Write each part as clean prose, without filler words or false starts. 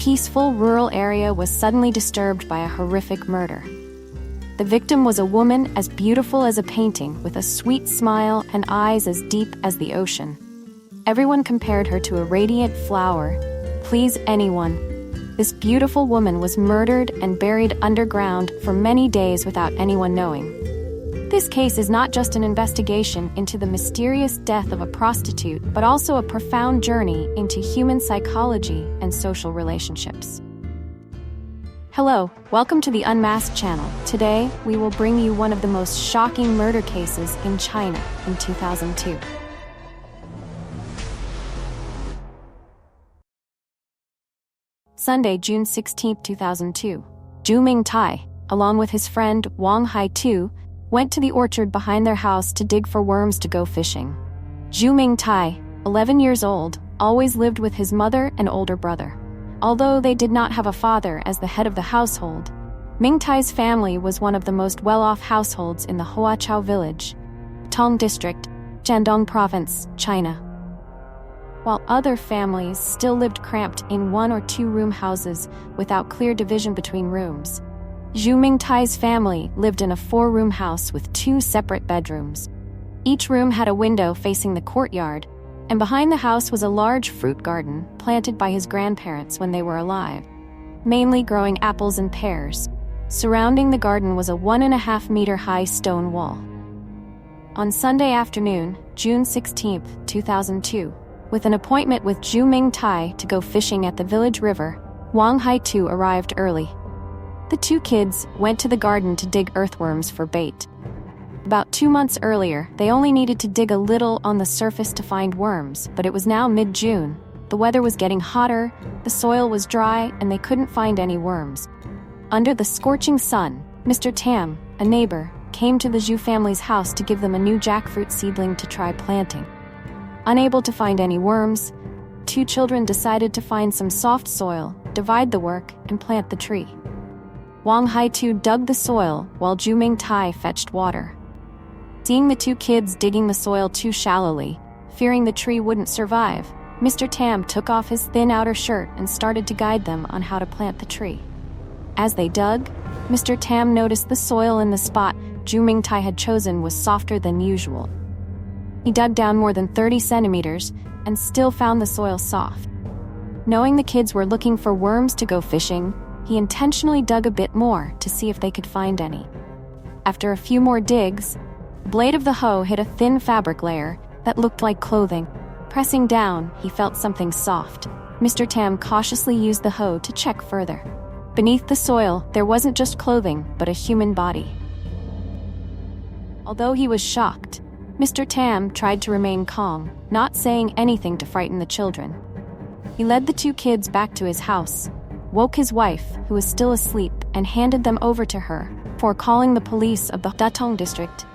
peaceful rural area was suddenly disturbed by a horrific murder. The victim was a woman as beautiful as a painting, with a sweet smile and eyes as deep as the ocean. Everyone compared her to a radiant flower. Please anyone. This beautiful woman was murdered and buried underground for many days without anyone knowing. This case is not just an investigation into the mysterious death of a prostitute, but also a profound journey into human psychology and social relationships. Hello, welcome to the Unmasked channel. Today, we will bring you one of the most shocking murder cases in China in 2002. Sunday, June 16, 2002. Zhu Mingtai, along with his friend Wang Haitu, went to the orchard behind their house to dig for worms to go fishing. Zhu Mingtai, 11 years old, always lived with his mother and older brother. Although they did not have a father as the head of the household, Mingtai's family was one of the most well-off households in the Huachao village, Tong District, Jiandong Province, China. While other families still lived cramped in one or two room houses without clear division between rooms, Zhu Mingtai's family lived in a 4-room house with 2 separate bedrooms. Each room had a window facing the courtyard, and behind the house was a large fruit garden planted by his grandparents when they were alive, mainly growing apples and pears. Surrounding the garden was a 1.5-meter-high stone wall. On Sunday afternoon, June 16, 2002, with an appointment with Zhu Mingtai to go fishing at the village river, Wang Haitu arrived early. The 2 kids went to the garden to dig earthworms for bait. About 2 months earlier, they only needed to dig a little on the surface to find worms, but it was now mid-June. The weather was getting hotter, the soil was dry, and they couldn't find any worms. Under the scorching sun, Mr. Tam, a neighbor, came to the Zhu family's house to give them a new jackfruit seedling to try planting. Unable to find any worms, 2 children decided to find some soft soil, divide the work, and plant the tree. Wang Haitu dug the soil while Zhu Mingtai fetched water. Seeing the 2 kids digging the soil too shallowly, fearing the tree wouldn't survive, Mr. Tam took off his thin outer shirt and started to guide them on how to plant the tree. As they dug, Mr. Tam noticed the soil in the spot Zhu Mingtai had chosen was softer than usual. He dug down more than 30 centimeters and still found the soil soft. Knowing the kids were looking for worms to go fishing, he intentionally dug a bit more to see if they could find any. After a few more digs, the blade of the hoe hit a thin fabric layer that looked like clothing. Pressing down, he felt something soft. Mr. Tam cautiously used the hoe to check further. Beneath the soil, there wasn't just clothing, but a human body. Although he was shocked, Mr. Tam tried to remain calm, not saying anything to frighten the children. He led the 2 kids back to his house, woke his wife, who was still asleep, and handed them over to her, before calling the police of the Datong district.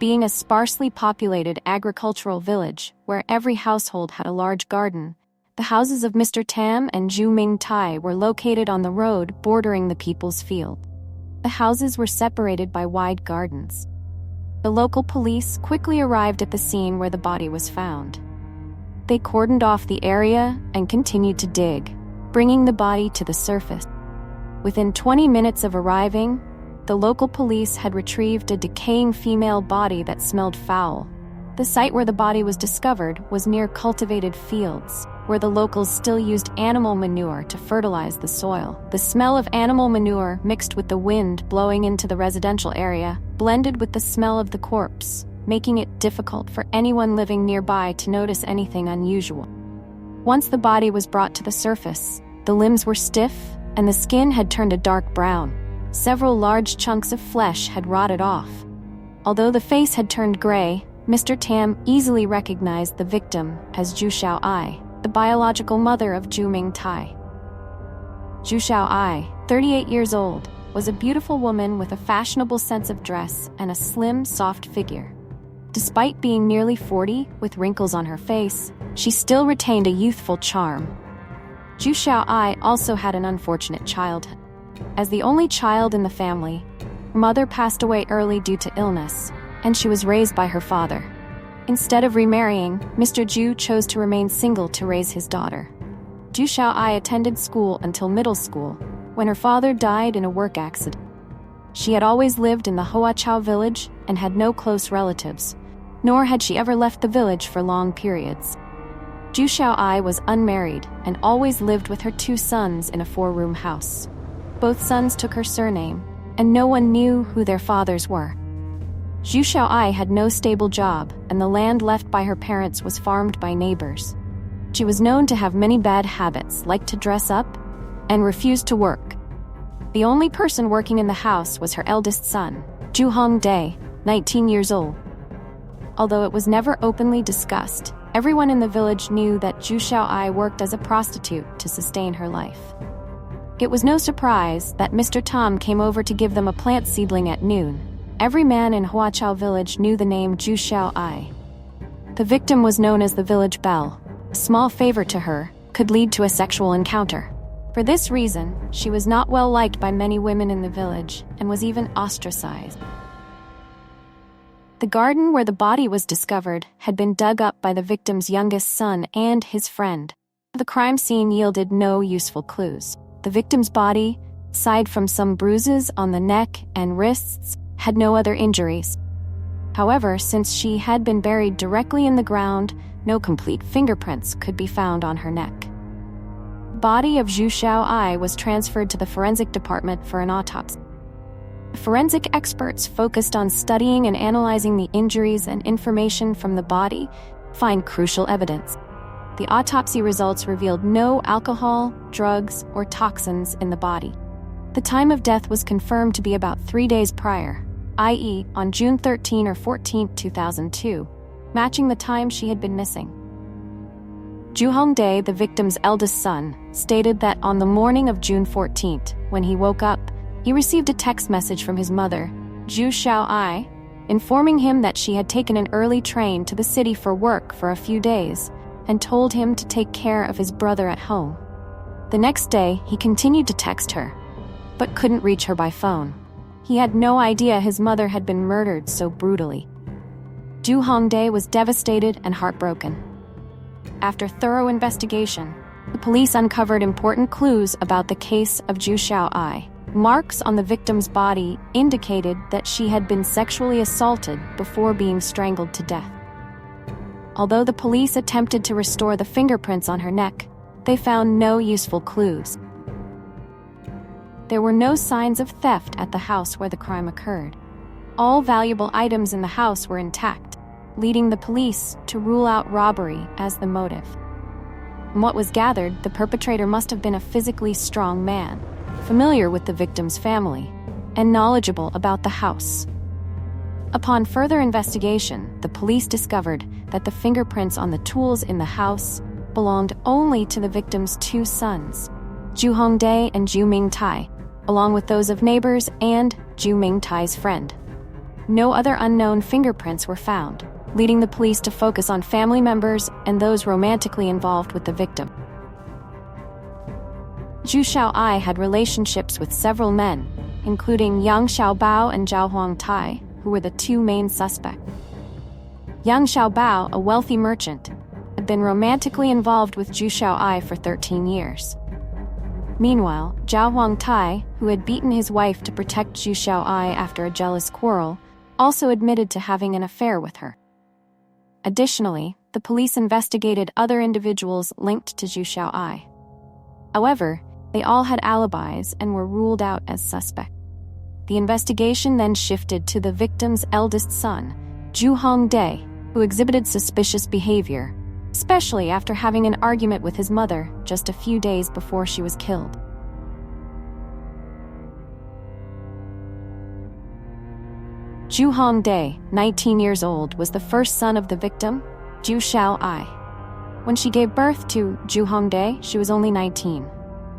Being a sparsely populated agricultural village, where every household had a large garden, the houses of Mr. Tam and Zhu Mingtai were located on the road bordering the people's field. The houses were separated by wide gardens. The local police quickly arrived at the scene where the body was found. They cordoned off the area and continued to dig, bringing the body to the surface. Within 20 minutes of arriving, the local police had retrieved a decaying female body that smelled foul. The site where the body was discovered was near cultivated fields, where the locals still used animal manure to fertilize the soil. The smell of animal manure mixed with the wind blowing into the residential area blended with the smell of the corpse, making it difficult for anyone living nearby to notice anything unusual. Once the body was brought to the surface, the limbs were stiff and the skin had turned a dark brown. Several large chunks of flesh had rotted off. Although the face had turned gray, Mr. Tam easily recognized the victim as Zhu Xiaoai, the biological mother of Zhu Mingtai. Zhu Xiaoai, 38 years old, was a beautiful woman with a fashionable sense of dress and a slim, soft figure. Despite being nearly 40, with wrinkles on her face, she still retained a youthful charm. Zhu Xiaoai also had an unfortunate childhood. As the only child in the family, her mother passed away early due to illness, and she was raised by her father. Instead of remarrying, Mr. Zhu chose to remain single to raise his daughter. Ju Xiaoai attended school until middle school, when her father died in a work accident. She had always lived in the Huachao village and had no close relatives, nor had she ever left the village for long periods. Ju Xiaoai was unmarried and always lived with her 2 sons in a 4-room house. Both sons took her surname, and no one knew who their fathers were. Ju Xiaoai had no stable job, and the land left by her parents was farmed by neighbors. She was known to have many bad habits, like to dress up, and refused to work. The only person working in the house was her eldest son, Ju Hongdae, 19 years old. Although it was never openly discussed, everyone in the village knew that Ju Xiaoai worked as a prostitute to sustain her life. It was no surprise that Mr. Tom came over to give them a plant seedling at noon. Every man in Huachao village knew the name Ju Xiaoai. The victim was known as the village belle. A small favor to her could lead to a sexual encounter. For this reason, she was not well liked by many women in the village and was even ostracized. The garden where the body was discovered had been dug up by the victim's youngest son and his friend. The crime scene yielded no useful clues. The victim's body, aside from some bruises on the neck and wrists, had no other injuries. However, since she had been buried directly in the ground, no complete fingerprints could be found on her neck. The body of Ju Xiaoai was transferred to the forensic department for an autopsy. Forensic experts focused on studying and analyzing the injuries and information from the body to find crucial evidence. The autopsy results revealed no alcohol, drugs, or toxins in the body. The time of death was confirmed to be about 3 days prior, i.e., on June 13 or 14, 2002, matching the time she had been missing. Ju Hongdae, the victim's eldest son, stated that on the morning of June 14th, when he woke up, he received a text message from his mother, Ju Xiaoai, informing him that she had taken an early train to the city for work for a few days and told him to take care of his brother at home. The next day, he continued to text her, but couldn't reach her by phone. He had no idea his mother had been murdered so brutally. Ju Hongdae was devastated and heartbroken. After thorough investigation, the police uncovered important clues about the case of Ju Xiaoai. Marks on the victim's body indicated that she had been sexually assaulted before being strangled to death. Although the police attempted to restore the fingerprints on her neck, they found no useful clues. There were no signs of theft at the house where the crime occurred. All valuable items in the house were intact, leading the police to rule out robbery as the motive. From what was gathered, the perpetrator must have been a physically strong man, familiar with the victim's family, and knowledgeable about the house. Upon further investigation, the police discovered that the fingerprints on the tools in the house belonged only to the victim's 2 sons, Ju Hongdae and Ju Mingtai, along with those of neighbors and Ju Mingtai's friend. No other unknown fingerprints were found, leading the police to focus on family members and those romantically involved with the victim. Ju Xiaoai had relationships with several men, including Yang Xiaobao and Zhao Huangtai, who were the 2 main suspects. Yang Xiaobao, a wealthy merchant, had been romantically involved with Ju Xiaoai for 13 years. Meanwhile, Zhao Huangtai, who had beaten his wife to protect Ju Xiaoai after a jealous quarrel, also admitted to having an affair with her. Additionally, the police investigated other individuals linked to Ju Xiaoai. However, they all had alibis and were ruled out as suspects. The investigation then shifted to the victim's eldest son, Ju Hongdae, who exhibited suspicious behavior, especially after having an argument with his mother just a few days before she was killed. Ju Hongdae, 19 years old, was the first son of the victim, Ju Xiaoai. When she gave birth to Ju Hongdae, she was only 19.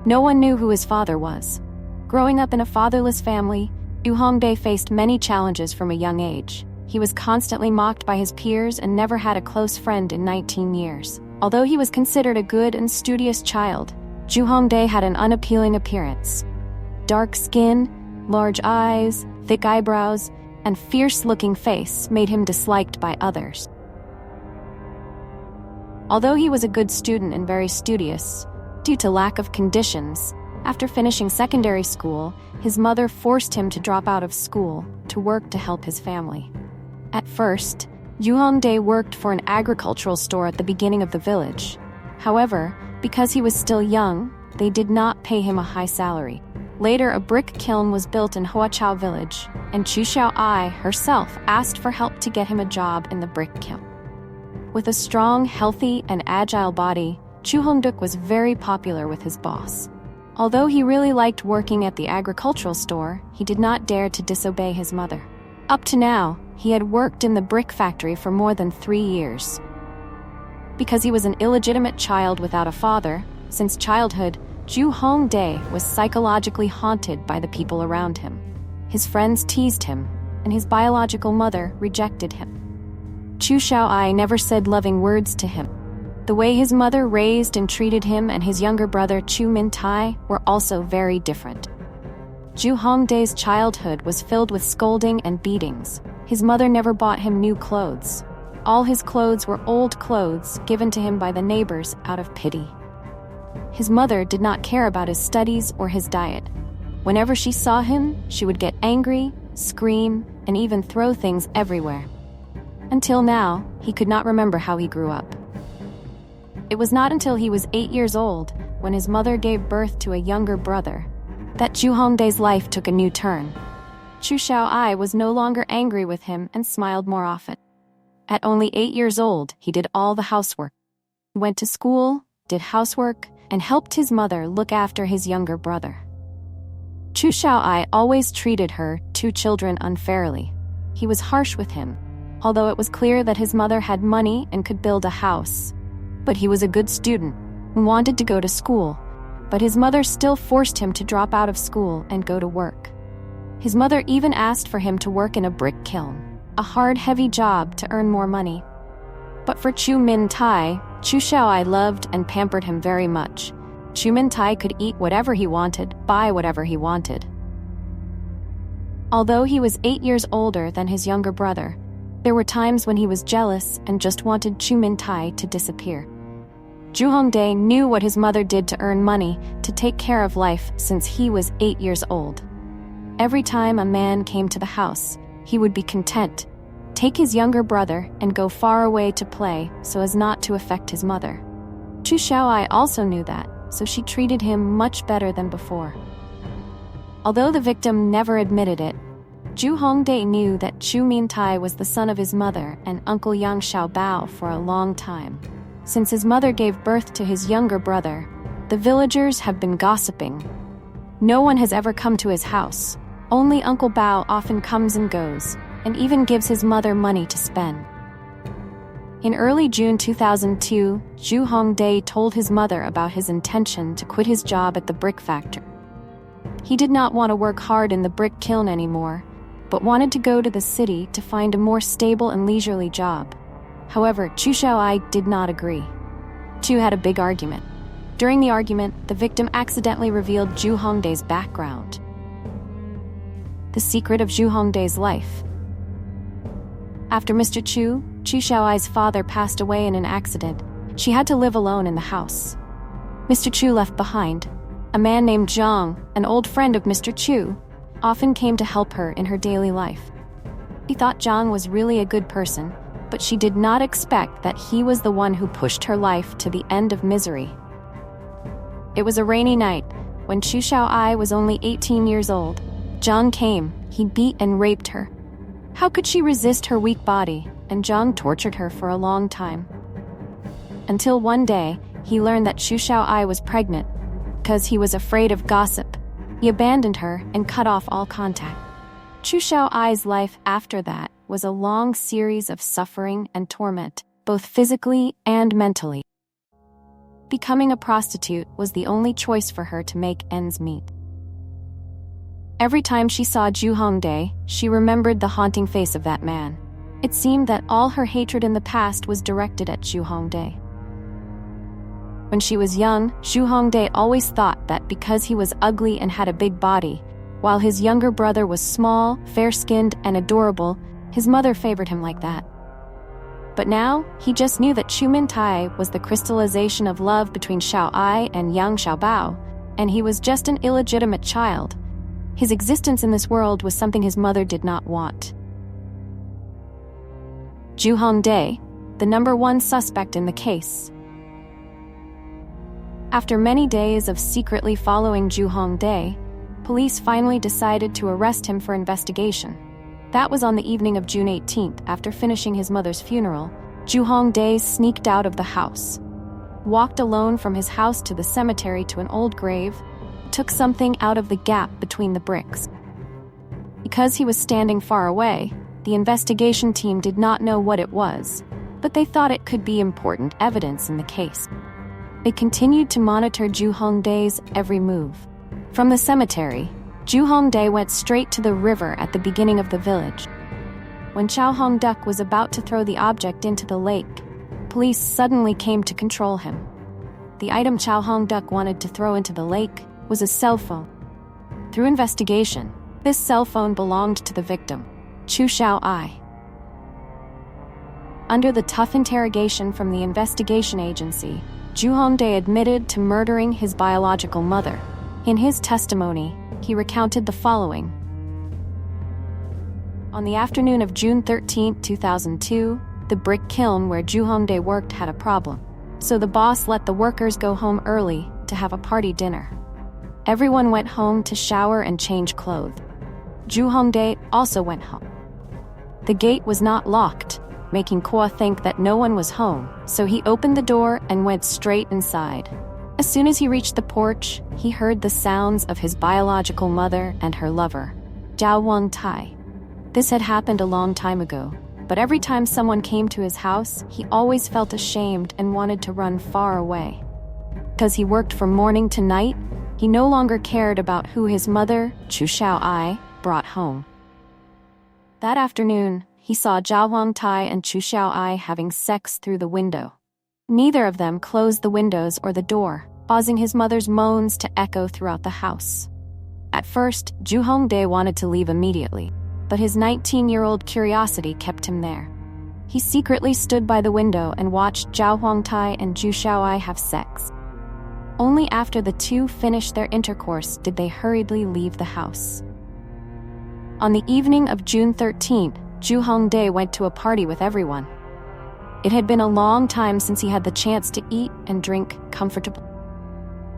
No one knew who his father was. Growing up in a fatherless family, Ju Hongdae faced many challenges from a young age. He was constantly mocked by his peers and never had a close friend in 19 years. Although he was considered a good and studious child, Ju Hongdae had an unappealing appearance. Dark skin, large eyes, thick eyebrows, and fierce-looking face made him disliked by others. Although he was a good student and very studious, Due to lack of conditions, after finishing secondary school, his mother forced him to drop out of school to work to help his family. At first, Ju Hongdae worked for an agricultural store at the beginning of the village. However, because he was still young, they did not pay him a high salary. Later, a brick kiln was built in Huachao village, and Chu Xiaoai herself asked for help to get him a job in the brick kiln. With a strong, healthy, and agile body, Chu Hongduk was very popular with his boss. Although he really liked working at the agricultural store, he did not dare to disobey his mother. Up to now, he had worked in the brick factory for more than 3 years. Because he was an illegitimate child without a father, since childhood, Ju Hongdae was psychologically haunted by the people around him. His friends teased him, and his biological mother rejected him. Chu Xiaoai never said loving words to him. The way his mother raised and treated him and his younger brother Chu Mintai were also very different. Ju Hongdae's childhood was filled with scolding and beatings. His mother never bought him new clothes. All his clothes were old clothes given to him by the neighbors out of pity. His mother did not care about his studies or his diet. Whenever she saw him, she would get angry, scream, and even throw things everywhere. Until now, he could not remember how he grew up. It was not until he was 8 years old, when his mother gave birth to a younger brother, that Ju Hongdae's life took a new turn. Chu Xiaoai was no longer angry with him and smiled more often. At only 8 years old, he did all the housework. He went to school, did housework, and helped his mother look after his younger brother. Chu Xiaoai always treated her two children unfairly. He was harsh with him, although it was clear that his mother had money and could build a house. But he was a good student and wanted to go to school, but his mother still forced him to drop out of school and go to work. His mother even asked for him to work in a brick kiln, a hard, heavy job to earn more money. But for Chu Mintai, Chu Xiaoai loved and pampered him very much. Chu Mintai could eat whatever he wanted, buy whatever he wanted. Although he was 8 years older than his younger brother, there were times when he was jealous and just wanted Chu Mintai to disappear. Ju Hongdae knew what his mother did to earn money to take care of life since he was 8 years old. Every time a man came to the house, he would be content, take his younger brother, and go far away to play so as not to affect his mother. Chu Xiaoai also knew that, so she treated him much better than before. Although the victim never admitted it, Ju Hongdae knew that Chu Mintai was the son of his mother and Uncle Yang Xiaobao for a long time. Since his mother gave birth to his younger brother, the villagers have been gossiping. No one has ever come to his house. Only Uncle Bao often comes and goes, and even gives his mother money to spend. In early June 2002, Ju Hongdae told his mother about his intention to quit his job at the brick factory. He did not want to work hard in the brick kiln anymore, but wanted to go to the city to find a more stable and leisurely job. However, Chu Xiaoai did not agree. Chu had a big argument. During the argument, the victim accidentally revealed Ju Hongdae's background. The secret of Ju Hongdae's life. After Mr. Chu Xiaoai's father passed away in an accident, she had to live alone in the house. Mr. Chu left behind. A man named Zhang, an old friend of Mr. Chu, often came to help her in her daily life. She thought Zhang was really a good person, but she did not expect that he was the one who pushed her life to the end of misery. It was a rainy night, when Chu Xiaoai was only 18 years old. Zhang came, he beat and raped her. How could she resist her weak body, and Zhang tortured her for a long time. Until one day, he learned that Chu Xiaoai was pregnant. Because he was afraid of gossip, he abandoned her and cut off all contact. Chu Xiaoai's life after that was a long series of suffering and torment, both physically and mentally. Becoming a prostitute was the only choice for her to make ends meet. Every time she saw Ju Hongdae, she remembered the haunting face of that man. It seemed that all her hatred in the past was directed at Ju Hongdae. When she was young, Ju Hongdae always thought that because he was ugly and had a big body, while his younger brother was small, fair-skinned, and adorable, his mother favored him like that. But now, he just knew that Chu Mintai was the crystallization of love between Xiao Ai and young Xiao Bao, and he was just an illegitimate child. His existence in this world was something his mother did not want. Zhu Hongdae, the #1 suspect in the case. After many days of secretly following Zhu Hongdae, police finally decided to arrest him for investigation. That was on the evening of June 18th. After finishing his mother's funeral, Zhu Hongdae sneaked out of the house, walked alone from his house to the cemetery to an old grave, took something out of the gap between the bricks. Because he was standing far away, the investigation team did not know what it was, but they thought it could be important evidence in the case. They continued to monitor Zhu Hongdae's every move. From the cemetery, Zhu Hongdae went straight to the river at the beginning of the village. When Chao Hongduk was about to throw the object into the lake, police suddenly came to control him. The item Chao Hongduk wanted to throw into the lake was a cell phone. Through investigation, this cell phone belonged to the victim, Chu Xiao Ai. Under the tough interrogation from the investigation agency, Zhu Hongdae admitted to murdering his biological mother. In his testimony, he recounted the following. On the afternoon of June 13, 2002, the brick kiln where Zhu Hongdae worked had a problem, so the boss let the workers go home early to have a party dinner. Everyone went home to shower and change clothes. Zhu Hongdae also went home. The gate was not locked, making Kwa think that no one was home, so he opened the door and went straight inside. As soon as he reached the porch, he heard the sounds of his biological mother and her lover, Zhao Wangtai. This had happened a long time ago, but every time someone came to his house, he always felt ashamed and wanted to run far away. Because he worked from morning to night, he no longer cared about who his mother, Chu Xiao Ai, brought home. That afternoon, he saw Zhao Wangtai and Chu Xiao Ai having sex through the window. Neither of them closed the windows or the door, causing his mother's moans to echo throughout the house. At first, Zhu Hongdae wanted to leave immediately, but his 19-year-old curiosity kept him there. He secretly stood by the window and watched Zhao Wangtai and Zhu Xiaoai have sex. Only after the two finished their intercourse did they hurriedly leave the house. On the evening of June 13th, Zhu Hongdae went to a party with everyone. It had been a long time since he had the chance to eat and drink comfortably.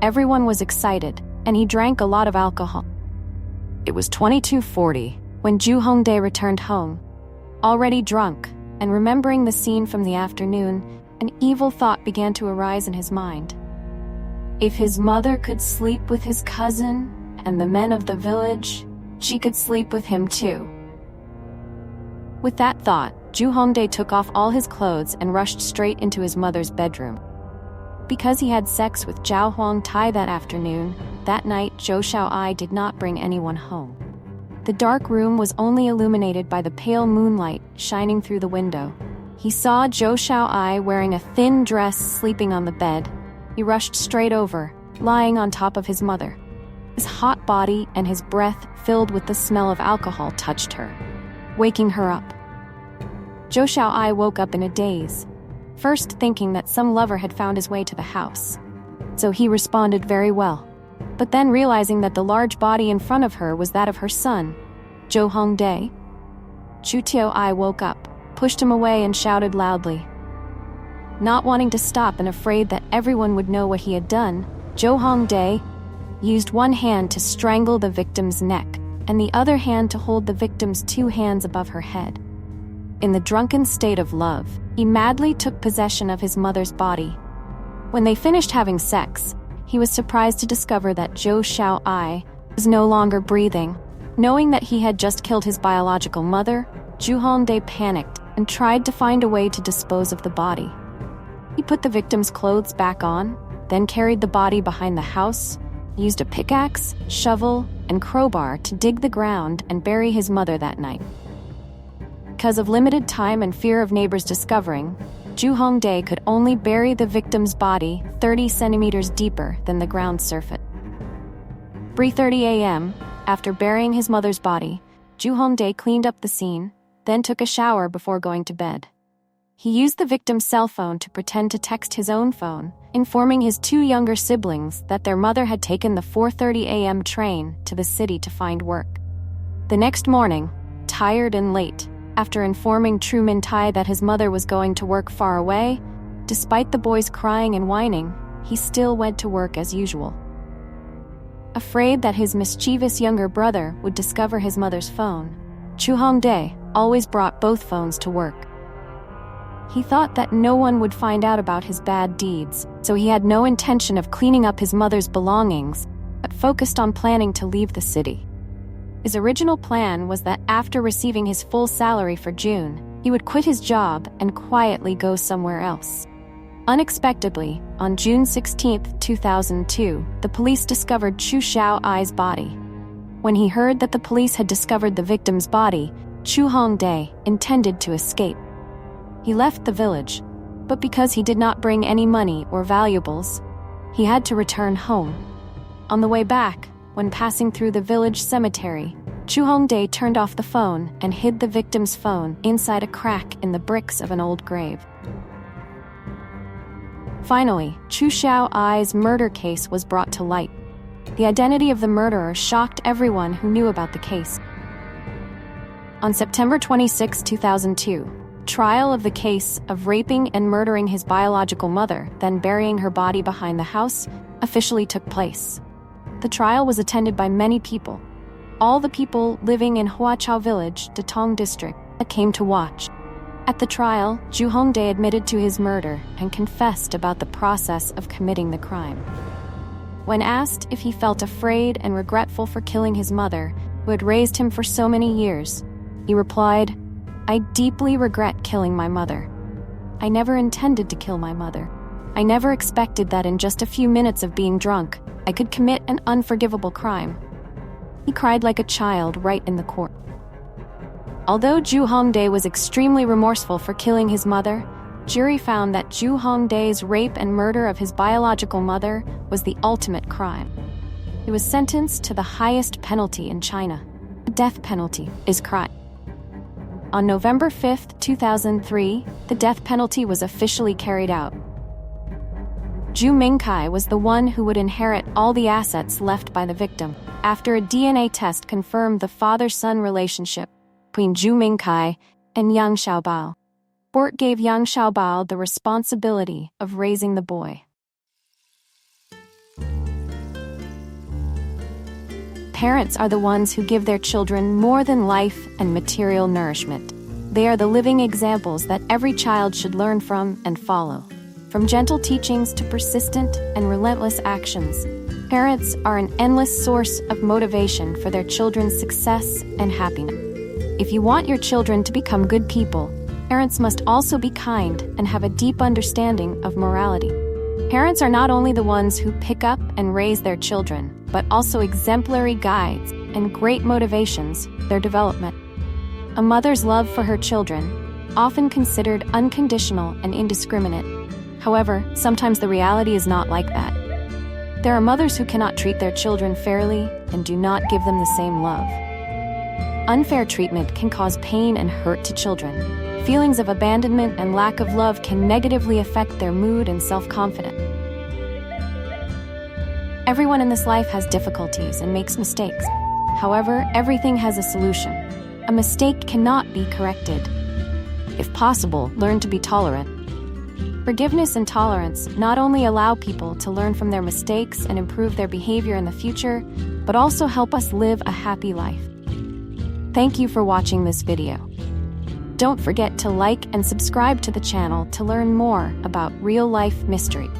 Everyone was excited, and he drank a lot of alcohol. It was 22:40 when Zhu Hongdae returned home. Already drunk, and remembering the scene from the afternoon, an evil thought began to arise in his mind. If his mother could sleep with his cousin and the men of the village, she could sleep with him too. With that thought, Zhu Hongdae took off all his clothes and rushed straight into his mother's bedroom. Because he had sex with Zhao Huangtai that afternoon, that night Zhou Xiaoai did not bring anyone home. The dark room was only illuminated by the pale moonlight shining through the window. He saw Zhou Xiaoai wearing a thin dress sleeping on the bed. He rushed straight over, lying on top of his mother. His hot body and his breath filled with the smell of alcohol touched her, waking her up. Zhou Xiaoai woke up in a daze, first thinking that some lover had found his way to the house. So he responded very well, but then realizing that the large body in front of her was that of her son, Zhou Hongdae. Chu Tiao-ai woke up, pushed him away and shouted loudly. Not wanting to stop and afraid that everyone would know what he had done, Zhou Hongdae used one hand to strangle the victim's neck and the other hand to hold the victim's two hands above her head. In the drunken state of love, he madly took possession of his mother's body. When they finished having sex, he was surprised to discover that Zhou Xiaoai was no longer breathing. Knowing that he had just killed his biological mother, Zhu Hongdae panicked and tried to find a way to dispose of the body. He put the victim's clothes back on, then carried the body behind the house, used a pickaxe, shovel, and crowbar to dig the ground and bury his mother that night. Because of limited time and fear of neighbors discovering, Zhu Hongdae could only bury the victim's body 30 centimeters deeper than the ground surface. 3:30 a.m., after burying his mother's body, Zhu Hongdae cleaned up the scene, then took a shower before going to bed. He used the victim's cell phone to pretend to text his own phone, informing his two younger siblings that their mother had taken the 4:30 a.m. train to the city to find work. The next morning, tired and late, after informing Chu Ming Tai that his mother was going to work far away, despite the boys crying and whining, he still went to work as usual. Afraid that his mischievous younger brother would discover his mother's phone, Chu Hongdae always brought both phones to work. He thought that no one would find out about his bad deeds, so he had no intention of cleaning up his mother's belongings, but focused on planning to leave the city. His original plan was that after receiving his full salary for June, he would quit his job and quietly go somewhere else. Unexpectedly, on June 16, 2002, the police discovered Chu Xiaoai's body. When he heard that the police had discovered the victim's body, Chu Hongdae intended to escape. He left the village, but because he did not bring any money or valuables, he had to return home. On the way back, when passing through the village cemetery, Chu Hongdae turned off the phone and hid the victim's phone inside a crack in the bricks of an old grave. Finally, Chu Xiaoai's murder case was brought to light. The identity of the murderer shocked everyone who knew about the case. On September 26, 2002, trial of the case of raping and murdering his biological mother, then burying her body behind the house, officially took place. The trial was attended by many people. All the people living in Huachao Village, Datong District, came to watch. At the trial, Chu Hongdae admitted to his murder and confessed about the process of committing the crime. When asked if he felt afraid and regretful for killing his mother, who had raised him for so many years, he replied, "I deeply regret killing my mother. I never intended to kill my mother. I never expected that in just a few minutes of being drunk, I could commit an unforgivable crime." He cried like a child right in the court. Although Chu Hongdae was extremely remorseful for killing his mother, jury found that Chu Hongdae's rape and murder of his biological mother was the ultimate crime. He was sentenced to the highest penalty in China. The death penalty is crime. On November 5, 2003, the death penalty was officially carried out. Chu Ming Tai was the one who would inherit all the assets left by the victim, after a DNA test confirmed the father-son relationship between Chu Ming Tai and Yang Xiaobao. Court gave Yang Xiaobao the responsibility of raising the boy. Parents are the ones who give their children more than life and material nourishment. They are the living examples that every child should learn from and follow. From gentle teachings to persistent and relentless actions, parents are an endless source of motivation for their children's success and happiness. If you want your children to become good people, parents must also be kind and have a deep understanding of morality. Parents are not only the ones who pick up and raise their children, but also exemplary guides and great motivations for their development. A mother's love for her children, often considered unconditional and indiscriminate. However, sometimes the reality is not like that. There are mothers who cannot treat their children fairly and do not give them the same love. Unfair treatment can cause pain and hurt to children. Feelings of abandonment and lack of love can negatively affect their mood and self-confidence. Everyone in this life has difficulties and makes mistakes. However, everything has a solution. A mistake cannot be corrected. If possible, learn to be tolerant. Forgiveness and tolerance not only allow people to learn from their mistakes and improve their behavior in the future, but also help us live a happy life. Thank you for watching this video. Don't forget to like and subscribe to the channel to learn more about real-life mystery.